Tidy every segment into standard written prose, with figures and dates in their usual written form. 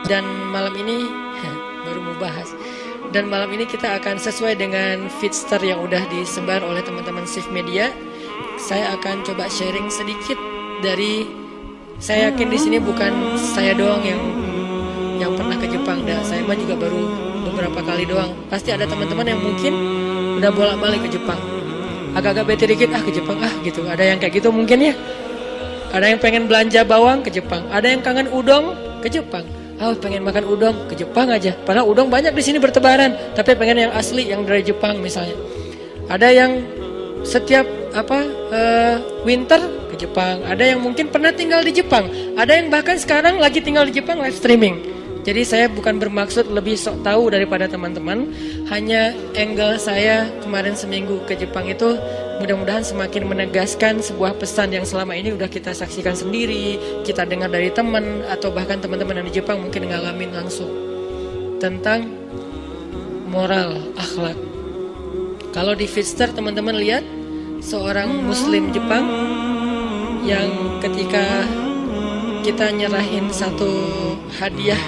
Dan malam ini baru mau bahas. Dan malam ini kita akan sesuai dengan feedster yang udah disebar oleh teman-teman Shift Media. Saya akan coba sharing sedikit dari, saya yakin di sini bukan saya doang yang pernah ke Jepang, dan saya mah juga baru beberapa kali doang. Pasti ada teman-teman yang mungkin udah bolak-balik ke Jepang. Agak-agak bete dikit, ke Jepang gitu. Ada yang kayak gitu mungkin ya. Ada yang pengen belanja bawang ke Jepang. Ada yang kangen udon ke Jepang. Pengen makan udon ke Jepang aja. Padahal udon banyak di sini bertebaran, tapi pengen yang asli, yang dari Jepang misalnya. Ada yang setiap winter ke Jepang. Ada yang mungkin pernah tinggal di Jepang. Ada yang bahkan sekarang lagi tinggal di Jepang live streaming. Jadi saya bukan bermaksud lebih sok tahu daripada teman-teman. Hanya angle saya kemarin seminggu ke Jepang itu mudah-mudahan semakin menegaskan sebuah pesan yang selama ini udah kita saksikan sendiri, kita dengar dari teman, atau bahkan teman-teman yang di Jepang mungkin ngalamin langsung, tentang moral, akhlak. Kalau di Feedster teman-teman lihat seorang muslim Jepang yang ketika kita nyerahin satu hadiah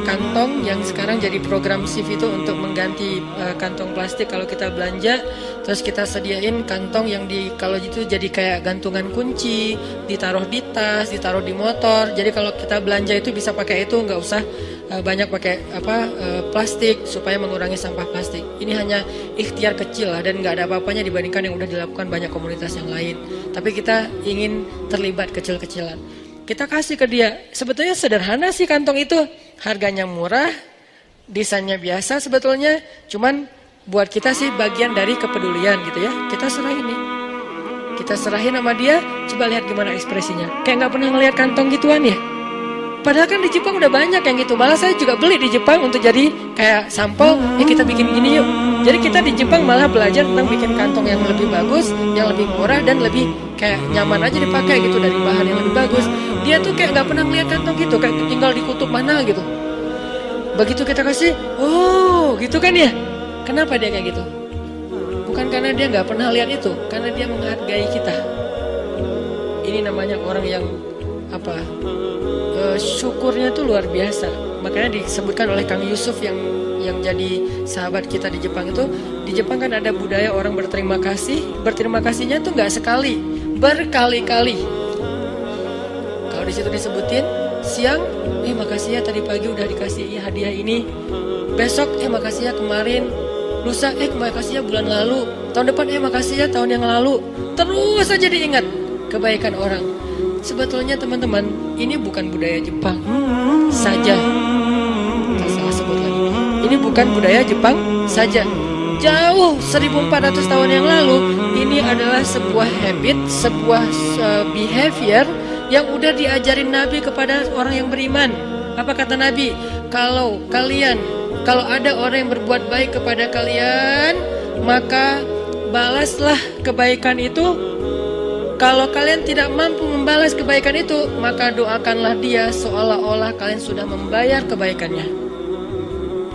kantong yang sekarang jadi program Shift itu untuk mengganti kantong plastik kalau kita belanja, terus kita sediain kantong yang kalau itu jadi kayak gantungan kunci, ditaruh di tas, ditaruh di motor. Jadi kalau kita belanja itu bisa pakai itu, nggak usah banyak pakai plastik supaya mengurangi sampah plastik. Ini hanya ikhtiar kecil lah, dan nggak ada apa-apanya dibandingkan yang udah dilakukan banyak komunitas yang lain. Tapi kita ingin terlibat kecil-kecilan. Kita kasih ke dia. Sebetulnya sederhana sih kantong itu. Harganya murah, desainnya biasa sebetulnya. Cuman buat kita sih bagian dari kepedulian gitu ya. Kita serahin nih. Kita serahin sama dia, coba lihat gimana ekspresinya. Kayak nggak pernah ngeliat kantong gituan ya. Padahal kan di Jepang udah banyak yang gitu. Malah saya juga beli di Jepang untuk jadi kayak sampel. Kita bikin gini yuk. Jadi kita di Jepang malah belajar tentang bikin kantong yang lebih bagus, yang lebih murah, dan lebih kayak nyaman aja dipakai gitu, dari bahan yang lebih bagus. Dia tuh kayak nggak pernah ngeliat kantong gitu, kayak tinggal di kutub mana gitu. Begitu kita kasih, gitu kan ya. Kenapa dia kayak gitu? Bukan karena dia nggak pernah lihat itu, karena dia menghargai kita. Ini namanya orang yang syukurnya tuh luar biasa. Makanya disebutkan oleh Kang Yusuf yang jadi sahabat kita di Jepang itu, di Jepang kan ada budaya orang berterima kasih. Berterima kasihnya tuh nggak sekali, berkali-kali. Kalau di situ disebutin siang, makasih ya tadi pagi udah dikasih hadiah ini. Besok, makasih ya kemarin. Lusa, makasih ya bulan lalu. Tahun depan, makasih ya tahun yang lalu. Terus aja diingat kebaikan orang. Sebetulnya teman-teman, ini bukan budaya Jepang saja. Salah sebut lagi. Ini bukan budaya Jepang saja. Jauh 1400 tahun yang lalu, ini adalah sebuah habit, sebuah behavior yang udah diajarin Nabi kepada orang yang beriman. Apa kata Nabi? Kalau ada orang yang berbuat baik kepada kalian, maka balaslah kebaikan itu. Kalau kalian tidak mampu membalas kebaikan itu, maka doakanlah dia seolah-olah kalian sudah membayar kebaikannya.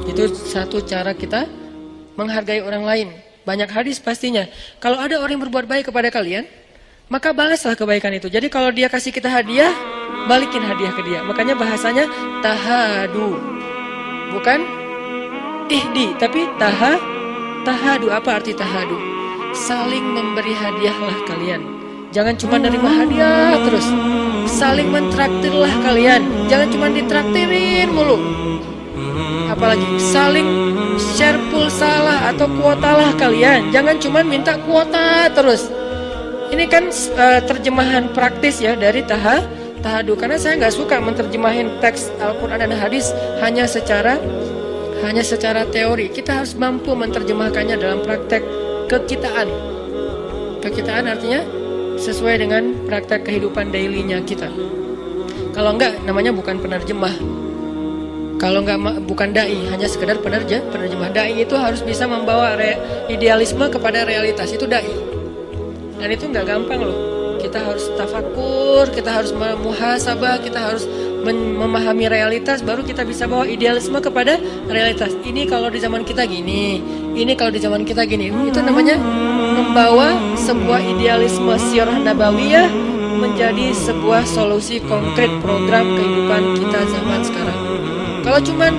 Itu satu cara kita menghargai orang lain. Banyak hadis pastinya. Kalau ada orang yang berbuat baik kepada kalian, maka balaslah kebaikan itu. Jadi kalau dia kasih kita hadiah, balikin hadiah ke dia. Makanya bahasanya tahadu. Bukan ihdi, tapi tahadu. Apa arti tahadu? Saling memberi hadiahlah kalian. Jangan cuma nerima hadiah terus. Saling mentraktirlah kalian. Jangan cuma ditraktirin mulu. Apalagi saling share pulsa atau kuota lah kalian. Jangan cuma minta kuota terus. Ini kan terjemahan praktis ya dari tahadu. Karena saya nggak suka menerjemahin teks Al-Quran dan hadis hanya secara teori. Kita harus mampu menerjemahkannya dalam praktek kekitaan. Kekitaan artinya sesuai dengan praktek kehidupan dailynya kita. Kalau enggak, namanya bukan penerjemah. Kalau enggak, bukan dai, hanya sekedar penerjemah. Dai itu harus bisa membawa idealisme kepada realitas. Itu dai. Dan itu enggak gampang loh. Kita harus tafakur, kita harus muhasabah, kita harus memahami realitas, baru kita bisa bawa idealisme kepada realitas. Ini kalau di zaman kita gini, ini kalau di zaman kita gini. Itu namanya membawa sebuah idealisme sirah nabawiyah menjadi sebuah solusi konkret program kehidupan kita zaman sekarang. Kalau cuman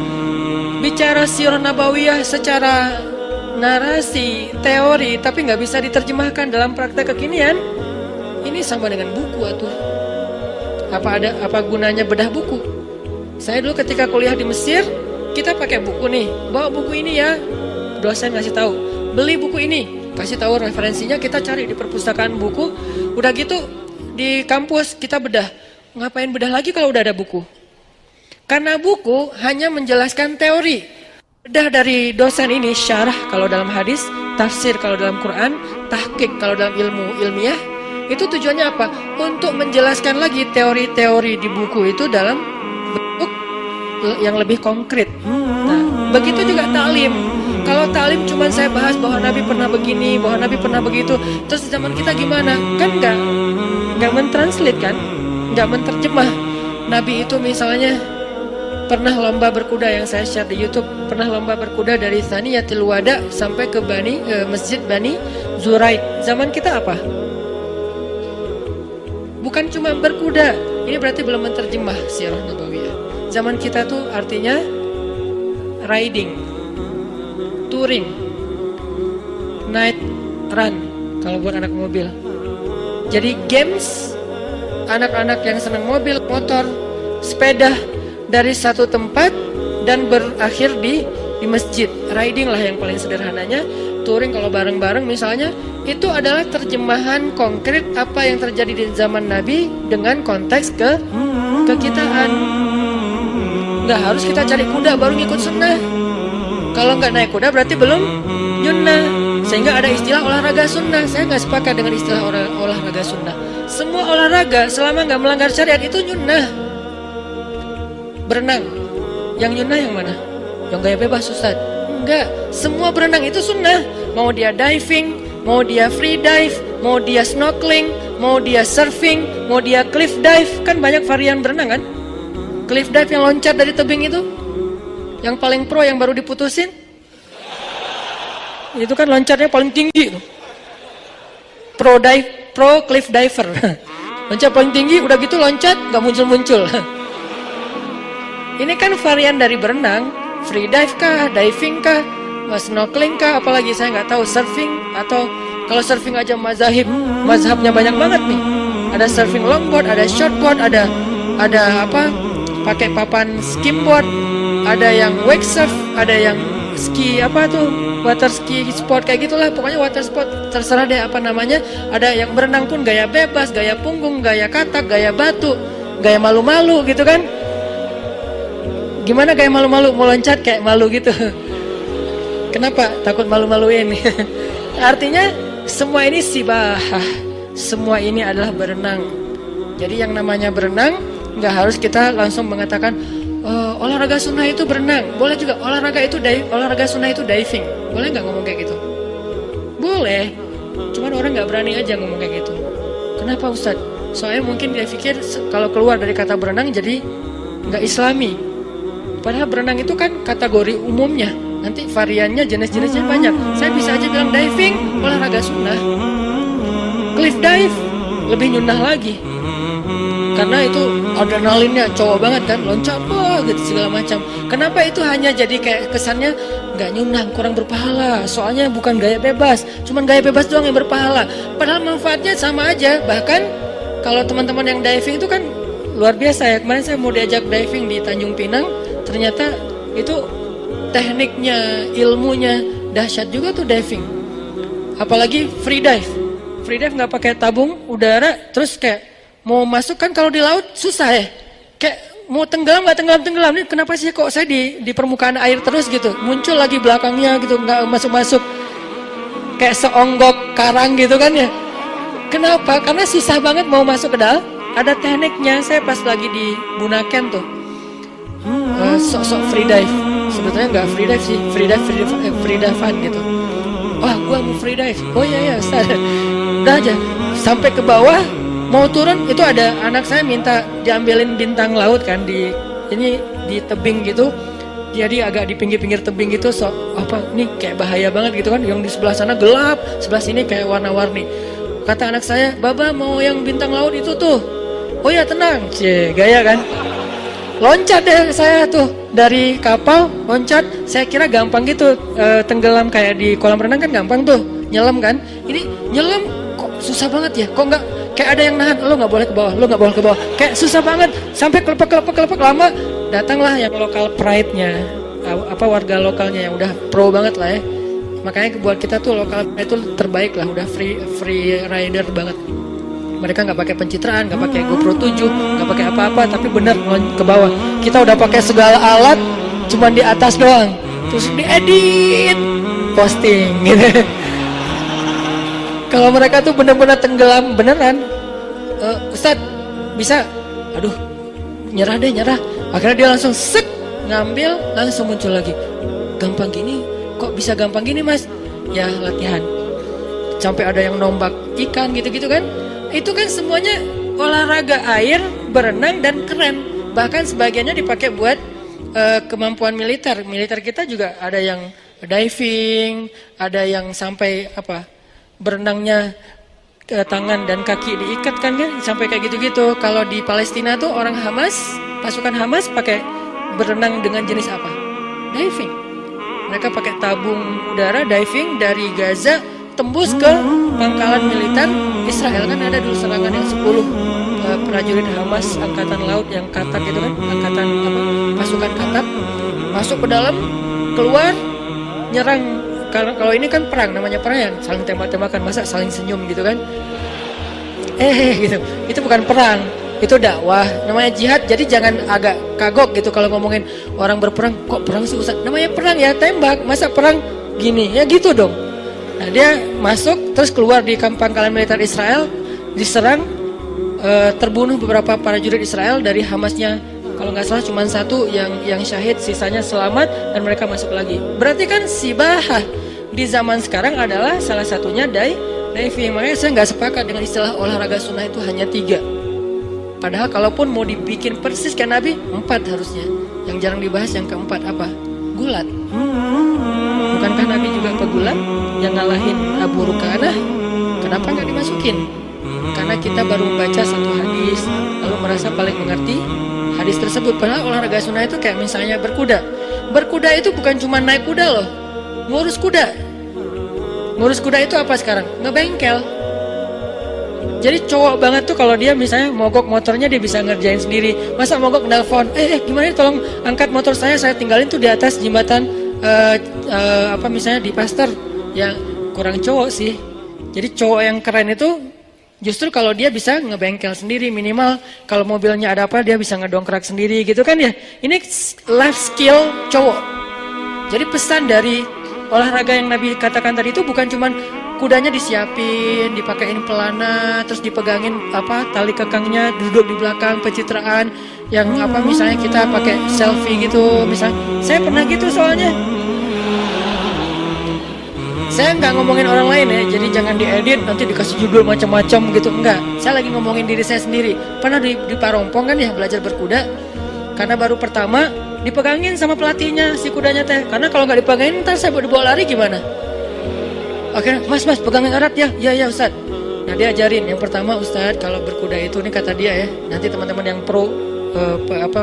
bicara sirah nabawiyah secara narasi, teori, tapi nggak bisa diterjemahkan dalam praktek kekinian, ini sama dengan buku atuh. Apa gunanya bedah buku? Saya dulu ketika kuliah di Mesir, kita pakai buku nih, bawa buku ini ya, dosen ngasih tahu, beli buku ini, kasih tahu referensinya, kita cari di perpustakaan buku, udah gitu di kampus kita bedah. Ngapain bedah lagi kalau udah ada buku? Karena buku hanya menjelaskan teori. Bedah dari dosen ini syarah kalau dalam hadis, tafsir kalau dalam Quran, tahqiq kalau dalam ilmu ilmiah. Itu tujuannya apa? Untuk menjelaskan lagi teori-teori di buku itu dalam bentuk yang lebih konkret. Nah, begitu juga taklim. Kalau taklim cuma saya bahas bahwa Nabi pernah begini, bahwa Nabi pernah begitu, terus zaman kita gimana? Kan nggak mentranslate kan? Nggak menterjemah. Nabi itu misalnya pernah lomba berkuda yang saya share di YouTube, pernah lomba berkuda dari Thaniyatul Wada sampai ke Masjid Bani Zuraid. Zaman kita apa? Bukan cuma berkuda. Ini berarti belum menterjemah sirah nabawiyah. Zaman kita tuh artinya riding, touring, night run kalau buat anak mobil. Jadi games anak-anak yang senang mobil, motor, sepeda dari satu tempat dan berakhir di masjid. Riding lah yang paling sederhananya. Touring kalau bareng-bareng misalnya, itu adalah terjemahan konkret apa yang terjadi di zaman Nabi dengan konteks kekitaan. Nggak harus kita cari kuda baru ngikut sunnah. Kalau nggak naik kuda berarti belum nyunnah. Sehingga ada istilah olahraga sunnah. Saya nggak sepakat dengan istilah olahraga sunnah. Semua olahraga selama nggak melanggar syariat itu nyunnah. Berenang, yang nyunnah yang mana? Yang gaya bebas Ustaz? Enggak, semua berenang itu sunnah. Mau dia diving, mau dia free dive, mau dia snorkeling, mau dia surfing, mau dia cliff dive. Kan banyak varian berenang kan? Cliff dive yang loncat dari tebing itu, yang paling pro yang baru diputusin, itu kan loncatnya paling tinggi. Pro cliff diver. Loncat paling tinggi, udah gitu loncat gak muncul-muncul. Ini kan varian dari berenang, free dive kah, diving kah, snorkeling kah, apalagi saya nggak tahu, surfing, atau kalau surfing aja mazhabnya banyak banget nih. Ada surfing longboard, ada shortboard, ada apa, pakai papan skimboard, ada yang wake surf, ada yang ski apa tuh, water ski sport kayak gitulah, pokoknya water sport terserah deh apa namanya. Ada yang berenang pun gaya bebas, gaya punggung, gaya katak, gaya batu, gaya malu-malu gitu kan. Gimana kayak malu-malu, mau loncat kayak malu gitu. Kenapa? Takut malu-maluin. Artinya semua ini sibahah. Semua ini adalah berenang. Jadi yang namanya berenang nggak harus kita langsung mengatakan olahraga sunnah itu berenang. Boleh juga olahraga sunnah itu diving. Boleh nggak ngomong kayak gitu? Boleh. Cuman orang nggak berani aja ngomong kayak gitu. Kenapa Ustaz? Soalnya mungkin dia pikir kalau keluar dari kata berenang jadi nggak Islami. Padahal berenang itu kan kategori umumnya. Nanti variannya, jenis-jenisnya banyak. Saya bisa aja bilang diving, olahraga sunnah. Cliff dive, lebih nyunnah lagi. Karena itu adrenalinnya cowok banget kan, loncat, wah gitu segala macam. Kenapa itu hanya jadi kayak kesannya nggak nyunnah, kurang berpahala. Soalnya bukan gaya bebas, cuman gaya bebas doang yang berpahala. Padahal manfaatnya sama aja. Bahkan kalau teman-teman yang diving itu kan luar biasa ya. Kemarin saya mau diajak diving di Tanjung Pinang. Ternyata itu tekniknya, ilmunya dahsyat juga tuh diving. Apalagi free dive. Free dive nggak pakai tabung udara, terus kayak mau masuk kan kalau di laut susah ya. Kayak mau tenggelam nggak tenggelam. Ini kenapa sih kok saya di permukaan air terus gitu? Muncul lagi belakangnya gitu, nggak masuk. Kayak seonggok karang gitu kan ya. Kenapa? Karena susah banget mau masuk ke dalam. Ada tekniknya. Saya pas lagi di Bunaken tuh. Sok-sok free dive. Sebetulnya nggak free dive sih, free dive fun gitu. Wah, gua mau free dive. Oh iya Ustaz. Udah aja sampai ke bawah Mau turun itu ada anak saya minta diambilin bintang laut kan di tebing gitu. Jadi agak di pinggir-pinggir tebing gitu, ini kayak bahaya banget gitu kan. Yang di sebelah sana gelap, sebelah sini kayak warna-warni. Kata anak saya, "Baba mau yang bintang laut itu tuh." "Oh ya tenang." Gaya kan. Loncat deh saya tuh dari kapal, loncat. Saya kira gampang gitu, tenggelam kayak di kolam renang kan gampang tuh, nyelam kan. Ini nyelam kok susah banget ya, kok nggak kayak ada yang nahan, lo nggak boleh ke bawah, lo nggak boleh ke bawah. Kayak susah banget, sampai kelepek lama. Datanglah yang lokal pride-nya, warga lokalnya yang udah pro banget lah ya. Makanya buat kita tuh lokal itu terbaik lah, udah free rider banget. Mereka nggak pakai pencitraan, nggak pakai GoPro 7, nggak pakai apa-apa, tapi bener ke bawah. Kita udah pakai segala alat, cuman di atas doang, terus diedit, posting gitu. Kalau mereka tuh bener-bener tenggelam beneran. Ustadz bisa, aduh nyerah. Akhirnya dia langsung ngambil, langsung muncul lagi. Gampang gini, kok bisa gampang gini mas? Ya latihan. Sampai ada yang nombak ikan gitu-gitu kan. Itu kan semuanya olahraga air, berenang dan keren. Bahkan sebagiannya dipakai buat kemampuan militer. Militer kita juga ada yang diving, ada yang sampai berenangnya tangan dan kaki diikat kan sampai kayak gitu-gitu. Kalau di Palestina tuh orang Hamas, pasukan Hamas pakai berenang dengan jenis apa? Diving. Mereka pakai tabung udara diving dari Gaza tembus ke pangkalan militer Israel. Kan ada dulu serangan yang 10 prajurit Hamas angkatan laut yang Qatar gitu kan, angkatan pasukan Qatar masuk ke dalam, keluar nyerang. Kalau ini kan perang, namanya perang ya, saling tembak-tembakan, masa saling senyum gitu kan. Gitu. Itu bukan perang, itu dakwah, namanya jihad. Jadi jangan agak kagok gitu kalau ngomongin orang berperang, kok perang sih Ustaz? Namanya perang ya, tembak, masa perang gini, ya gitu dong. Nah dia masuk, terus keluar di pangkalan militer Israel, diserang, terbunuh beberapa prajurit Israel dari Hamasnya. Kalau nggak salah cuma satu yang syahid, sisanya selamat dan mereka masuk lagi. Berarti kan sibahah di zaman sekarang adalah salah satunya diving. Makanya saya nggak sepakat dengan istilah olahraga sunnah itu hanya 3. Padahal kalaupun mau dibikin persis kayak Nabi, 4 harusnya. Yang jarang dibahas yang keempat apa? Gulat. Bukankah Nabi juga pegulat yang ngalahin Abu Rukanah? Kenapa nggak dimasukin? Karena kita baru membaca satu hadis lalu merasa paling mengerti hadis tersebut. Padahal olahraga sunnah itu kayak misalnya berkuda. Berkuda itu bukan cuma naik kuda loh, ngurus kuda. Ngurus kuda itu apa sekarang? Ngebengkel. Jadi cowok banget tuh kalau dia misalnya mogok motornya dia bisa ngerjain sendiri. Masa mogok nelpon, gimana tolong angkat motor saya tinggalin tuh di atas jembatan misalnya di Pasteur. Yang kurang cowok sih. Jadi cowok yang keren itu justru kalau dia bisa ngebengkel sendiri, minimal kalau mobilnya ada apa dia bisa ngedongkrak sendiri gitu kan ya. Ini life skill cowok. Jadi pesan dari olahraga yang Nabi katakan tadi itu bukan cuman kudanya disiapin, dipakein pelana, terus dipegangin tali kekangnya, duduk di belakang, pencitraan yang misalnya kita pakai selfie gitu misalnya. Saya pernah gitu soalnya. Saya nggak ngomongin orang lain ya, jadi jangan diedit nanti dikasih judul macam-macam gitu, enggak. Saya lagi ngomongin diri saya sendiri. Pernah di Parompong kan ya belajar berkuda, karena baru pertama dipegangin sama pelatihnya si kudanya teh. Karena kalau nggak dipegangin ntar saya dibawa lari gimana? Oke, mas pegangin erat ya, ya Ustaz. Nah dia ajarin yang pertama Ustaz kalau berkuda itu nih kata dia ya, nanti teman-teman yang pro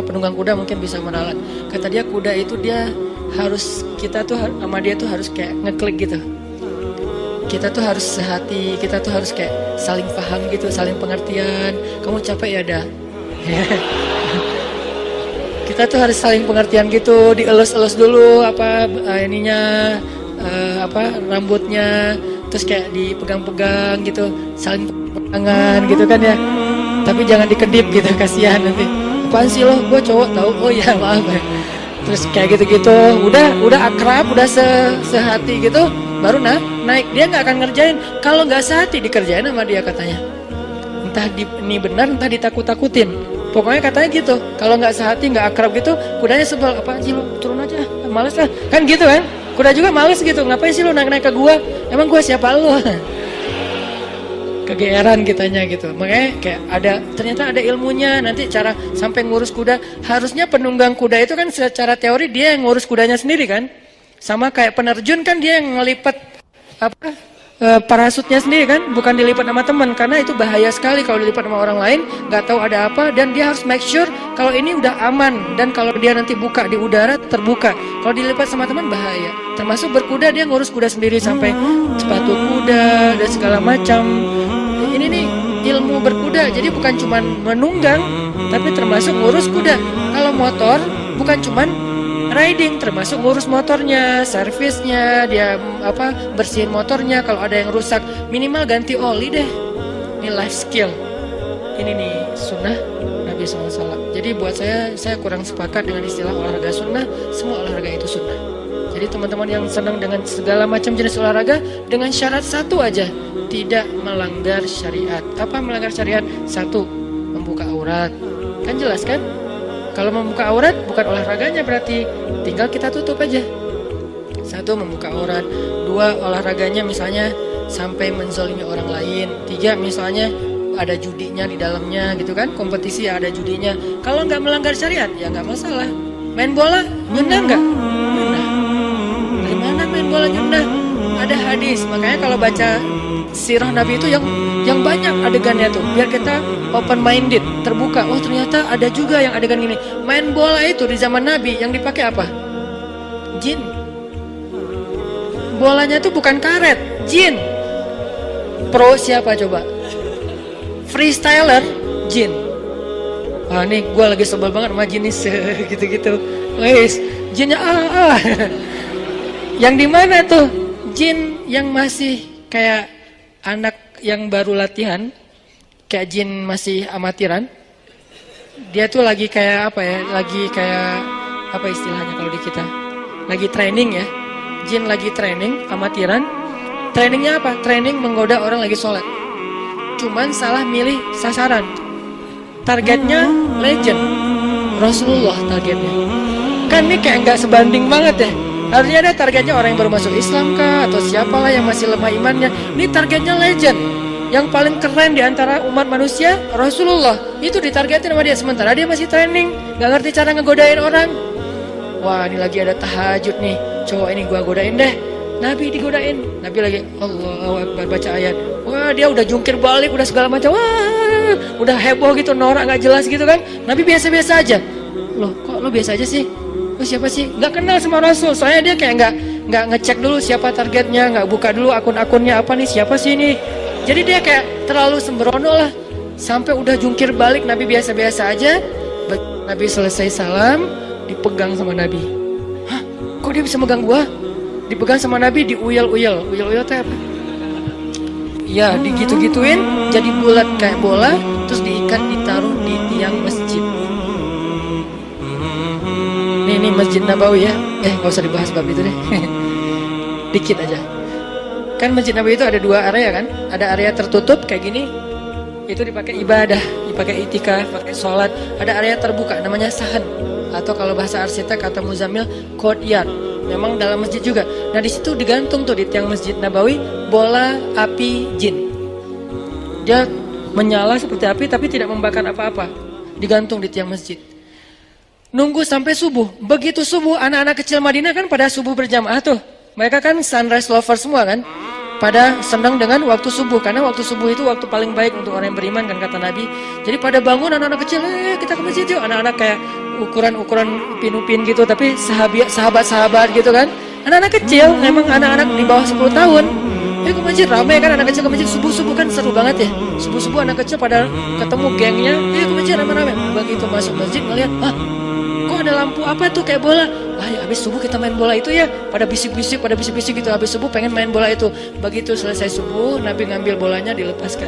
penunggang kuda mungkin bisa meralat. Kata dia kuda itu dia harus kita tuh sama dia tuh harus kayak ngeklik gitu. Kita tuh harus sehati, kita tuh harus kayak saling paham gitu, saling pengertian. Kamu capek ya dah. Kita tuh harus saling pengertian gitu, dielus-elus dulu rambutnya, terus kayak dipegang-pegang gitu, saling pegangan gitu kan ya. Tapi jangan dikedip gitu, kasihan nanti. Apaan sih lo? Gue cowok tahu. Oh ya maaf ya. Terus kayak gitu-gitu, udah akrab, udah sehati gitu, baru naik. Dia nggak akan ngerjain. Kalau nggak sehati dikerjain sama dia katanya. Entah ini benar, entah ditakut-takutin. Pokoknya katanya gitu. Kalau nggak sehati, nggak akrab gitu, kudanya sebel. Apaan sih lo? Turun aja, males lah. Kan gitu kan? Kuda juga males gitu. Ngapain sih lo naik-naik ke gua? Emang gua siapa lo? kegeeran kitanya gitu. Makanya kayak ternyata ada ilmunya. Nanti cara sampai ngurus kuda, harusnya penunggang kuda itu kan secara teori dia yang ngurus kudanya sendiri kan. Sama kayak penerjun kan dia yang ngelipat parasutnya sendiri kan, bukan dilipat sama teman, karena itu bahaya sekali kalau dilipat sama orang lain, nggak tahu ada apa, dan dia harus make sure kalau ini udah aman, dan kalau dia nanti buka di udara terbuka, kalau dilipat sama teman bahaya. Termasuk berkuda, dia ngurus kuda sendiri sampai sepatu kuda dan segala macam. Ini nih ilmu berkuda, jadi bukan cuma menunggang, tapi termasuk ngurus kuda. Kalau motor bukan cuma riding, termasuk ngurus motornya, servisnya, dia bersihin motornya, kalau ada yang rusak minimal ganti oli deh. Ini life skill. Ini nih sunnah Nabi SAW. Jadi buat saya kurang sepakat dengan istilah olahraga sunnah. Semua olahraga itu sunnah. Jadi teman-teman yang senang dengan segala macam jenis olahraga, dengan syarat satu aja, tidak melanggar syariat. Apa melanggar syariat? Satu, membuka aurat. Kan jelas kan? Kalau membuka aurat bukan olahraganya, berarti tinggal kita tutup aja. Satu, membuka aurat. Dua, olahraganya misalnya sampai menzalimi orang lain. Tiga, misalnya ada judinya di dalamnya gitu kan, kompetisi ada judinya. Kalau nggak melanggar syariat ya nggak masalah. Main bola nyunah nggak? Nyunah. Dari mana main bola nyunah? Ada hadis. Makanya kalau baca sirah Nabi itu yang banyak adegannya tuh, biar kita open minded, terbuka. Oh ternyata ada juga yang adegan gini. Main bola itu di zaman Nabi yang dipakai apa? Jin. Bolanya tuh bukan karet, jin. Pro siapa coba? Freestyler, jin. Wah nih gue lagi sebel banget sama jinis gitu-gitu. Wes, jinnya Yang di mana tuh? Jin yang masih kayak anak yang baru latihan, kayak jin masih amatiran. Dia tuh lagi kayak apa ya? Lagi kayak apa istilahnya kalau di kita? Lagi training ya. Jin lagi training, amatiran. Trainingnya apa? Training menggoda orang lagi sholat. Cuman salah milih sasaran. Targetnya legend, Rasulullah targetnya. Kan ini kayak nggak sebanding banget ya. Harusnya ada targetnya orang yang baru masuk Islam kah, atau siapalah yang masih lemah imannya. Ini targetnya legend, yang paling keren di antara umat manusia, Rasulullah. Itu ditargetin sama dia, sementara dia masih training, nggak ngerti cara ngegodain orang. Wah ini lagi ada tahajud nih, cowok ini gua godain deh. Nabi digodain, Nabi lagi Allahu Akbar baca ayat. Wah dia udah jungkir balik, udah segala macam. Wah udah heboh gitu, norak nggak jelas gitu kan. Nabi biasa-biasa aja. Loh kok lo biasa aja sih? Oh, siapa sih? Nggak kenal sama Rasul. Soalnya dia kayak nggak ngecek dulu siapa targetnya, nggak buka dulu akun-akunnya apa nih, siapa sih ini. Jadi dia kayak terlalu sembrono lah. Sampai udah jungkir balik, Nabi biasa-biasa aja. Nabi selesai salam, dipegang sama Nabi. Hah? Kok dia bisa megang gua? Dipegang sama Nabi, diuyel-uyel. Uyel-uyel itu apa? Ya, digitu-gituin, jadi bulat kayak bola, terus diikat, ditaruh di tiang masjid. Ini Masjid Nabawi ya. Gak usah dibahas bab itu deh. Dikit aja. Kan Masjid Nabawi itu ada dua area kan. Ada area tertutup kayak gini, itu dipakai ibadah, dipakai itikaf, pakai sholat. Ada area terbuka namanya sahan, atau kalau bahasa arsitek kata Muzammil, courtyard. Memang dalam masjid juga. Nah di situ digantung tuh di tiang Masjid Nabawi bola api jin. Dia menyala seperti api tapi tidak membakar apa-apa. Digantung di tiang masjid. Nunggu sampai subuh. Begitu subuh, anak-anak kecil Madinah kan pada subuh berjamaah tuh. Mereka kan sunrise lover semua kan. Pada senang dengan waktu subuh. Karena waktu subuh itu waktu paling baik untuk orang yang beriman kan kata Nabi. Jadi pada bangun anak-anak kecil, kita ke masjid yuk. Anak-anak kayak ukuran pinupin gitu. Tapi sahabat-sahabat gitu kan. Anak-anak kecil, memang anak-anak di bawah 10 tahun. Ke masjid, ramai kan anak kecil ke masjid. Subuh-subuh kan seru banget ya. Subuh-subuh anak kecil pada ketemu gengnya. Ke masjid ramai-ramai. Begitu masuk masjid ngeliat, kok ada lampu apa tuh kayak bola? Ya habis subuh kita main bola itu ya. Pada bisik-bisik gitu. Habis subuh pengen main bola itu. Begitu selesai subuh, Nabi ngambil bolanya dilepaskan.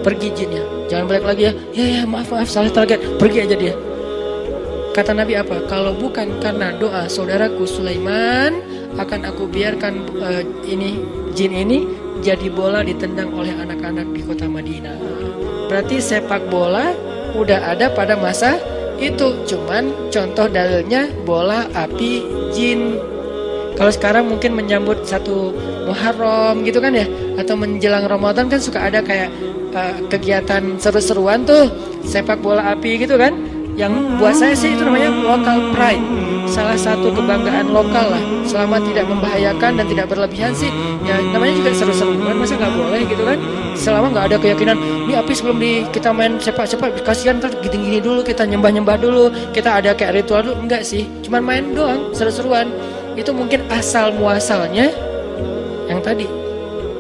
Pergi jinnya. Jangan balik lagi ya. Ya maaf salah target. Pergi aja dia. Kata Nabi apa? Kalau bukan karena doa saudaraku Sulaiman, akan aku biarkan jin ini jadi bola ditendang oleh anak-anak di kota Madinah. Berarti sepak bola udah ada pada masa itu, cuman contoh dalilnya bola api jin. Kalau sekarang mungkin menyambut satu Muharram gitu kan ya, atau menjelang Ramadan kan suka ada kayak kegiatan seru-seruan tuh, sepak bola api gitu kan. Yang buat saya sih itu namanya local pride, salah satu kebanggaan lokal lah, selama tidak membahayakan dan tidak berlebihan sih ya, namanya juga seru-seruan, masa nggak boleh gitu kan, selama nggak ada keyakinan ini api sebelum kita main sepak-sepak kasihan ntar gini-gini dulu, kita nyembah-nyembah dulu, kita ada kayak ritual dulu, enggak sih, cuman main doang, seru-seruan. Itu mungkin asal muasalnya yang tadi.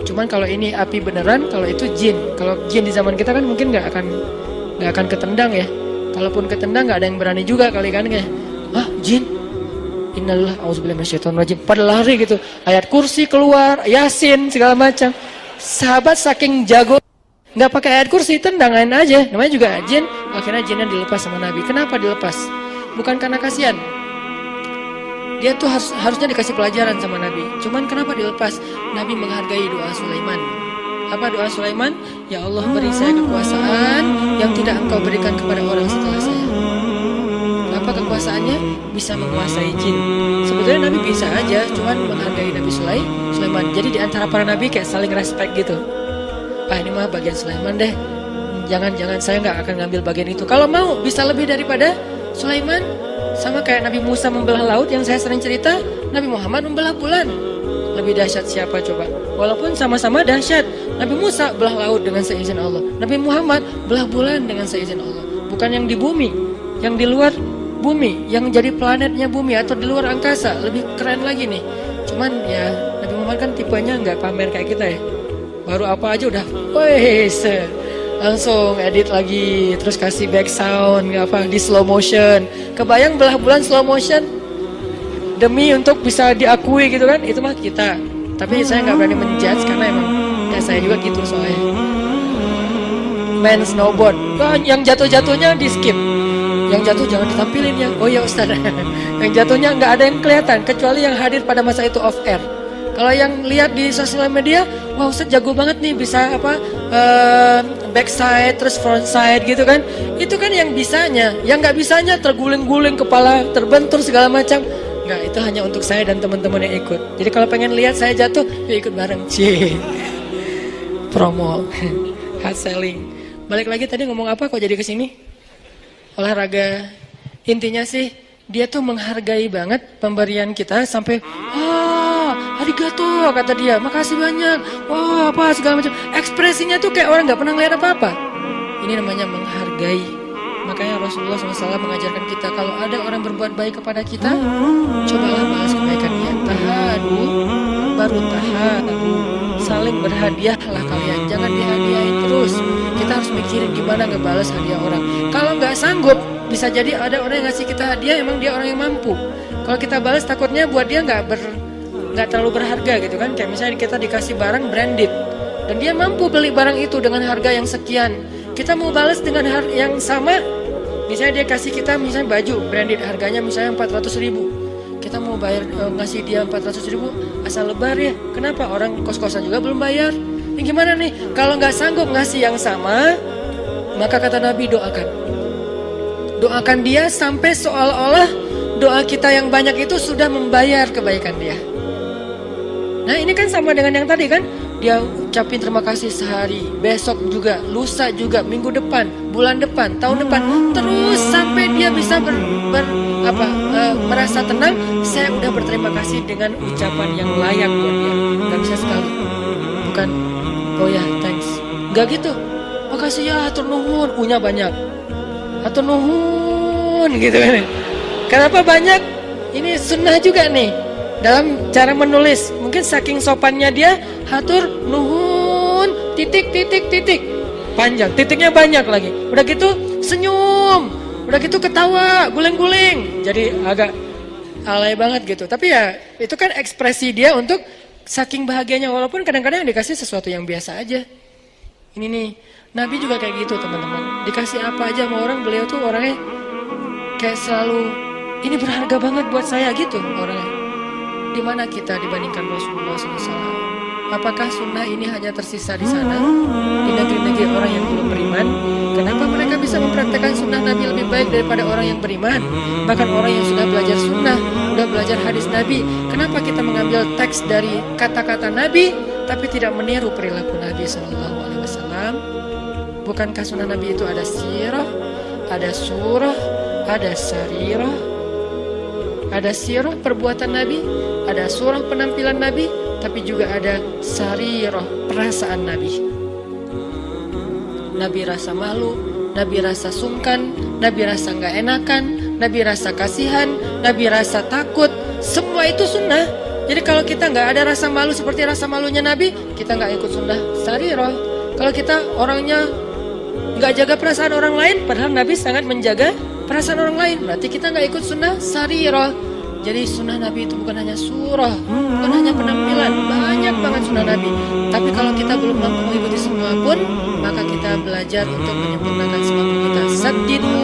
Cuman kalau ini api beneran, kalau itu jin. Kalau jin di zaman kita kan mungkin nggak akan ketendang ya. Kalaupun ketendang nggak ada yang berani juga kali kan kayak, jin, innalillah auzubillahi minasyaitonirrajim, pada lari gitu, ayat kursi keluar, yasin segala macam. Sahabat saking jago nggak pakai ayat kursi, tendangan aja, namanya juga jin. Akhirnya jinnya dilepas sama Nabi. Kenapa dilepas? Bukan karena kasihan, dia tuh harusnya dikasih pelajaran sama Nabi. Cuman kenapa dilepas? Nabi menghargai doa Sulaiman. Apa doa Sulaiman? Ya Allah, beri saya kekuasaan yang tidak Engkau berikan kepada orang setelah saya. Apa kekuasaannya? Bisa menguasai jin. Sebetulnya Nabi bisa aja, cuman menghargai Nabi Sulaiman. Jadi di antara para Nabi kayak saling respect gitu. Ini mah bagian Sulaiman deh. Jangan saya nggak akan ngambil bagian itu. Kalau mau bisa lebih daripada Sulaiman. Sama kayak Nabi Musa membelah laut yang saya sering cerita, Nabi Muhammad membelah bulan. Lebih dahsyat siapa coba? Walaupun sama-sama dahsyat, Nabi Musa belah laut dengan seizin Allah, Nabi Muhammad belah bulan dengan seizin Allah. Bukan yang di bumi, yang di luar bumi, yang jadi planetnya bumi atau di luar angkasa, lebih keren lagi nih. Cuman ya Nabi Muhammad kan tipenya nggak pamer kayak kita ya. Baru apa aja udah, langsung edit lagi, terus kasih back sound di slow motion. Kebayang belah bulan slow motion demi untuk bisa diakui gitu kan, itu mah kita. Tapi saya nggak berani menjudge karena emang ya saya juga gitu soalnya. Main snowboard, yang jatuh-jatuhnya di skip, yang jatuh jangan ditampilin ya. Oh ya Ustaz, yang jatuhnya nggak ada yang kelihatan kecuali yang hadir pada masa itu off air. Kalau yang lihat di sosial media, wah Ustaz jago banget nih, bisa backside terus frontside gitu kan. Itu kan yang bisanya, yang nggak bisanya terguling-guling, kepala terbentur segala macam. Nggak, itu hanya untuk saya dan teman-teman yang ikut. Jadi kalau pengen lihat saya jatuh, yuk ikut bareng. Promo, hard selling. Balik lagi tadi ngomong apa kok jadi kesini? Olahraga. Intinya sih dia tuh menghargai banget pemberian kita sampai arigato kata dia, makasih banyak, apa segala macam. Ekspresinya tuh kayak orang nggak pernah ngeliat apa-apa. Ini namanya menghargai. Makanya Rasulullah SAW mengajarkan kita, kalau ada orang berbuat baik kepada kita, cobalah balas kebaikan dia. Tahadu baru tahadu, saling berhadiahlah kalian, jangan dihadiahin terus. Kita harus mikirin gimana ngebalas hadiah orang. Kalau nggak sanggup, bisa jadi ada orang yang ngasih kita hadiah, emang dia orang yang mampu. Kalau kita balas takutnya buat dia nggak terlalu berharga gitu kan. Kayak misalnya kita dikasih barang branded dan dia mampu beli barang itu dengan harga yang sekian, kita mau balas dengan harga yang sama. Misalnya dia kasih kita misalnya baju branded, harganya misalnya 400.000, kita mau bayar ngasih dia 400.000, asal lebar ya. Kenapa? Orang kos-kosan juga belum bayar. Ini gimana nih? Kalau nggak sanggup ngasih yang sama, maka kata Nabi doakan dia sampai seolah-olah doa kita yang banyak itu sudah membayar kebaikan dia. Nah ini kan sama dengan yang tadi kan, dia ucapin terima kasih sehari, besok juga, lusa juga, minggu depan, bulan depan, tahun depan, terus sampai dia bisa merasa tenang. Saya udah berterima kasih dengan ucapan yang layak buat dia. Gak bisa sekali, bukan oh ya thanks, gak gitu. Makasih ya, hatur nuhun, punya banyak, hatur nuhun gitu kan. Kenapa banyak? Ini sunnah juga nih dalam cara menulis. Mungkin saking sopannya dia, hatur nuhun titik panjang, titiknya banyak lagi. Udah gitu senyum, udah gitu ketawa, guling-guling. Jadi agak alay banget gitu. Tapi ya itu kan ekspresi dia untuk saking bahagianya, walaupun kadang-kadang dikasih sesuatu yang biasa aja. Ini nih, Nabi juga kayak gitu teman-teman. Dikasih apa aja sama orang, beliau tuh orangnya kayak selalu, ini berharga banget buat saya gitu orangnya. Di mana kita dibandingkan Rasulullah SAW? Apakah sunnah ini hanya tersisa di sana, di negeri-negeri orang yang belum beriman? Kenapa mereka bisa bisa mempraktekkan sunnah Nabi lebih baik daripada orang yang beriman. Bahkan orang yang sudah belajar sunnah, sudah belajar hadis Nabi. Kenapa kita mengambil teks dari kata-kata Nabi, tapi tidak meniru perilaku Nabi SAW? Bukankah sunnah Nabi itu ada sirah, ada surah, ada sarirah? Ada sirah perbuatan Nabi, ada surah penampilan Nabi, tapi juga ada sarirah perasaan Nabi. Nabi rasa malu, Nabi rasa sungkan, Nabi rasa nggak enakan, Nabi rasa kasihan, Nabi rasa takut. Semua itu sunnah. Jadi kalau kita nggak ada rasa malu seperti rasa malunya Nabi, kita nggak ikut sunnah sarirah. Kalau kita orangnya nggak jaga perasaan orang lain, padahal Nabi sangat menjaga perasaan orang lain, berarti kita nggak ikut sunnah sarirah. Jadi sunnah Nabi itu bukan hanya surah, bukan hanya penampilan, banyak banget sunnah Nabi. Tapi kalau kita belum mampu mengikuti semua pun, maka kita belajar untuk menyempurnakan semampu kita. Saddidu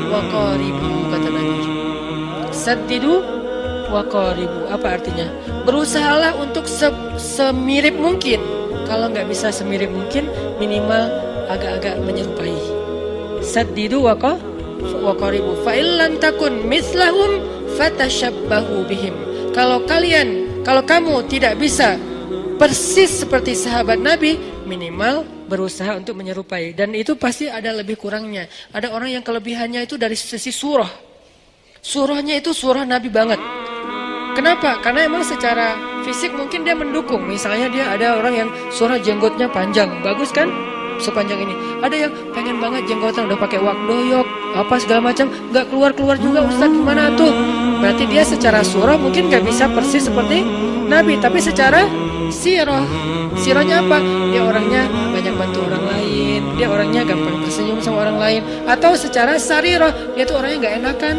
wa qaribu, kata Nabi. Saddidu wa qaribu, apa artinya? Berusahalah untuk semirip mungkin. Kalau nggak bisa semirip mungkin, minimal agak-agak menyerupai. Saddidu wa qaribu, fa illam takun mislahum fatashabbahu bihim. Kalau kamu tidak bisa persis seperti sahabat Nabi, minimal berusaha untuk menyerupai. Dan itu pasti ada lebih kurangnya. Ada orang yang kelebihannya itu dari sisi surah. Surahnya itu surah Nabi banget. Kenapa? Karena emang secara fisik mungkin dia mendukung. Misalnya dia ada orang yang surah jenggotnya panjang, bagus kan? Sepanjang ini. Ada yang pengen banget jenggotan udah pakai wak doyok, apa segala macam, nggak keluar juga. Ustaz gimana tuh? Berarti dia secara surah mungkin nggak bisa persis seperti Nabi, tapi secara sirahnya apa? Dia orangnya banyak bantu orang lain, dia orangnya gampang tersenyum sama orang lain. Atau secara sarirah, dia tuh orangnya nggak enakan,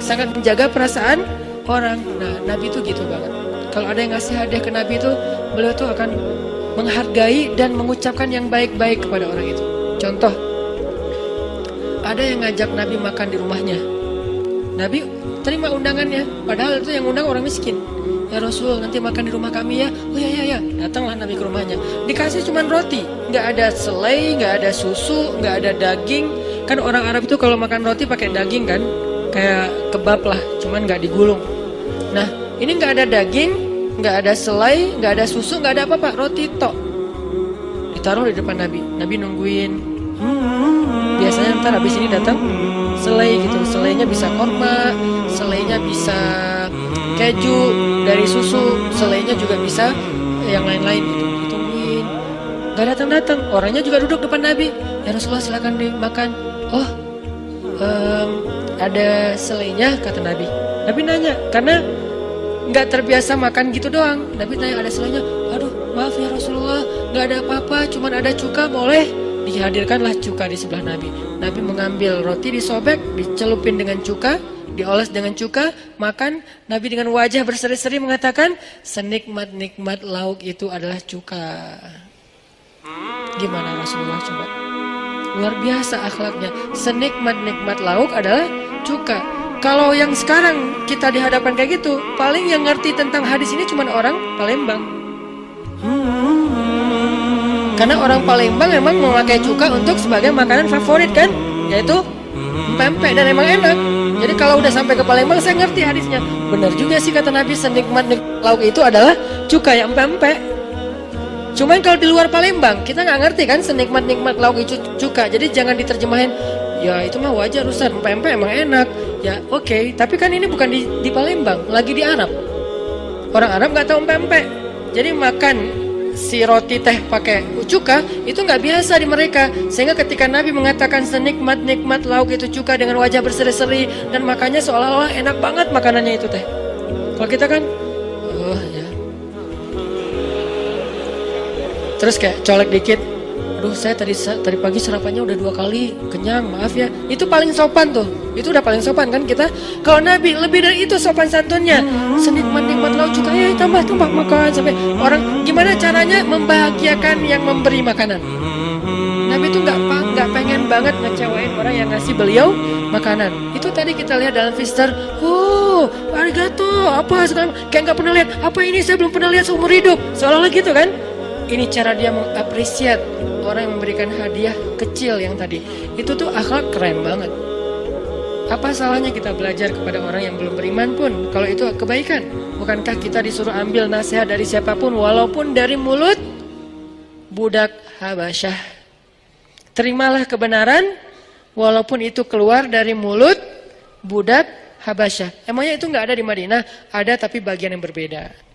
sangat menjaga perasaan orang. Nah, Nabi tuh gitu banget. Kalau ada yang ngasih hadiah ke Nabi itu, beliau tuh akan menghargai dan mengucapkan yang baik-baik kepada orang itu. Contoh, ada yang ngajak Nabi makan di rumahnya. Nabi terima undangannya, padahal itu yang undang orang miskin. Ya Rasul, nanti makan di rumah kami ya. Oh ya. Datanglah Nabi ke rumahnya. Dikasih cuman roti, nggak ada selai, nggak ada susu, nggak ada daging. Kan orang Arab itu kalau makan roti pakai daging kan, kayak kebab lah, cuman nggak digulung. Nah, ini nggak ada daging, nggak ada selai, nggak ada susu, nggak ada apa-apa, roti tok. Ditaruh di depan Nabi. Nabi nungguin. Biasanya ntar habis ini datang selai gitu. Selainya bisa korma, selainya bisa keju dari susu, selainya juga bisa yang lain-lain gitu. Ditungguin. Nggak datang-datang. Orangnya juga duduk depan Nabi. Ya Rasulullah silakan dimakan. Oh, ada selainya, kata Nabi. Nabi nanya, karena nggak terbiasa makan gitu doang. Nabi tanya, ada selainya? Aduh, maaf ya Rasulullah, nggak ada apa-apa, cuman ada cuka, boleh? Dihadirkanlah cuka di sebelah Nabi. Nabi mengambil roti, disobek, dicelupin dengan cuka, dioles dengan cuka, makan. Nabi dengan wajah berseri-seri mengatakan, senikmat-nikmat lauk itu adalah cuka. Gimana Rasulullah coba? Luar biasa akhlaknya. Senikmat-nikmat lauk adalah cuka. Kalau yang sekarang kita dihadapkan kayak gitu, paling yang ngerti tentang hadis ini cuma orang Palembang. Karena orang Palembang memang memakai cuka untuk sebagai makanan favorit kan, yaitu pempek, dan emang enak. Jadi kalau udah sampai ke Palembang saya ngerti hadisnya. Benar juga sih kata Nabi, senikmat-nikmat lauk itu adalah cuka yang pempek. Cuman kalau di luar Palembang kita nggak ngerti kan senikmat-nikmat lauk itu cuka. Jadi jangan diterjemahin, ya itu mah wajar Ustaz, pempek emang enak. Ya oke, tapi kan ini bukan di Palembang, lagi di Arab. Orang Arab nggak tahu pempek. Jadi makan si roti teh pakai cuka itu nggak biasa di mereka. Sehingga ketika Nabi mengatakan senikmat-nikmat lauk itu cuka dengan wajah berseri-seri dan makannya seolah-olah enak banget makanannya itu teh. Kalau kita kan, oh ya. Terus kayak colek dikit. Aduh, saya tadi pagi sarapannya udah 2 kali, kenyang, maaf ya. Itu paling sopan tuh. Itu udah paling sopan kan kita. Kalau Nabi lebih dari itu sopan santunnya. Senikmat-nikmat lauk cuka, ya tambah makan sampai orang gimana caranya membahagiakan yang memberi makanan. Nabi itu nggak pengen banget ngecewain orang yang ngasih beliau makanan. Itu tadi kita lihat dalam Fister. Oh, arigato, apa segala, kayak nggak pernah lihat. Apa ini saya belum pernah lihat seumur hidup. Seolah-olah gitu kan. Ini cara dia mengapresiat orang yang memberikan hadiah kecil yang tadi. Itu tuh akhlak keren banget. Apa salahnya kita belajar kepada orang yang belum beriman pun kalau itu kebaikan? Bukankah kita disuruh ambil nasihat dari siapapun walaupun dari mulut budak Habasyah? Terimalah kebenaran walaupun itu keluar dari mulut budak Habasyah. Emangnya itu nggak ada di Madinah? Ada, tapi bagian yang berbeda.